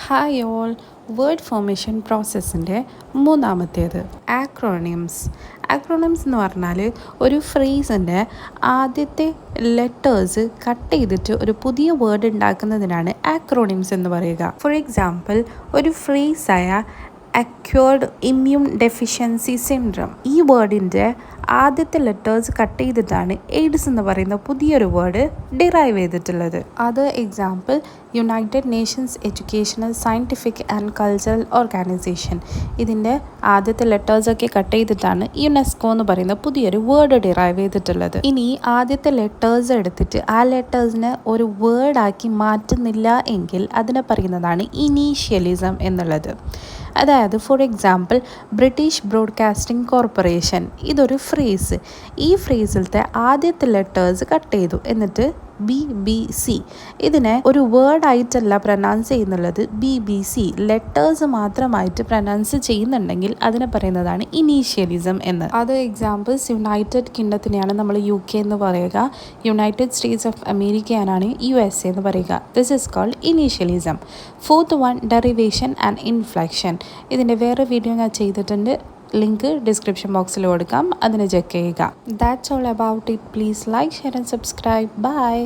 Hi all. Word formation പ്രോസസ്സിൻ്റെ മൂന്നാമത്തേത് ആക്രോണിംസ്. ആക്രോണിംസ് എന്ന് പറഞ്ഞാൽ ഒരു ഫ്രേസിൻ്റെ ആദ്യത്തെ ലെറ്റേഴ്സ് കട്ട് ചെയ്തിട്ട് ഒരു പുതിയ വേർഡ് ഉണ്ടാക്കുന്നതിനാണ് ആക്രോണിംസ് എന്ന് പറയുക. ഫോർ എക്സാമ്പിൾ, ഒരു ഫ്രേസായ അക്വേർഡ് ഇമ്മ്യൂൺ ഡെഫിഷ്യൻസി സിൻഡ്രം, ഈ വേർഡിൻ്റെ ആദ്യത്തെ ലെറ്റേഴ്സ് കട്ട് ചെയ്തിട്ടാണ് എയ്ഡ്സ് എന്ന് പറയുന്ന പുതിയൊരു വേർഡ് ഡിറൈവ് ചെയ്തിട്ടുള്ളത്. അത് example United Nations educational scientific and cultural organisation, ഇതിൻ്റെ ആദ്യത്തെ ലെറ്റേഴ്സൊക്കെ കട്ട് ചെയ്തിട്ടാണ് യുനെസ്കോ എന്ന് പറയുന്ന പുതിയൊരു വേർഡ് ഡിറൈവ് ചെയ്തിട്ടുള്ളത്. ഇനി ആദ്യത്തെ ലെറ്റേഴ്സ് എടുത്തിട്ട് ആ ലെറ്റേഴ്സിനെ ഒരു വേർഡാക്കി മാറ്റുന്നില്ല എങ്കിൽ അതിനെ പറയുന്നതാണ് ഇനീഷ്യലിസം എന്നുള്ളത്. അതായത് for example British broadcasting corporation, ഇതൊരു ഫ്രേസ്. ഈ ഫ്രേസിലത്തെ ആദ്യത്തെ ലെറ്റേഴ്സ് കട്ട് ചെയ്തു, എന്നിട്ട് BBC, ഇതിനെ ഒരു വേർഡായിട്ടല്ല പ്രൊനൗൺസ് ചെയ്യുന്നുള്ളത്, BBC ലെറ്റേഴ്സ് മാത്രമായിട്ട് പ്രൊനൗൺസ് ചെയ്യുന്നുണ്ടെങ്കിൽ അതിനെ പറയുന്നതാണ് ഇനീഷ്യലിസം എന്ന്. അത് എക്സാമ്പിൾസ് യുണൈറ്റഡ് കിങ്ഡത്തിനെയാണ് നമ്മൾ UK എന്ന് പറയുക, യുണൈറ്റഡ് സ്റ്റേറ്റ്സ് ഓഫ് അമേരിക്കയാണ് USA എന്ന് പറയുക. This is called initialism. Fourth one, derivation and inflection. ഇതിൻ്റെ വേറെ വീഡിയോ ഞാൻ ചെയ്തിട്ടുണ്ട്, ലിങ്ക് ഡിസ്ക്രിപ്ഷൻ ബോക്സിൽ കൊടുക്കാം, അതിന് ചെക്ക് ചെയ്യുക. That's all about it. Please like, share and subscribe. By.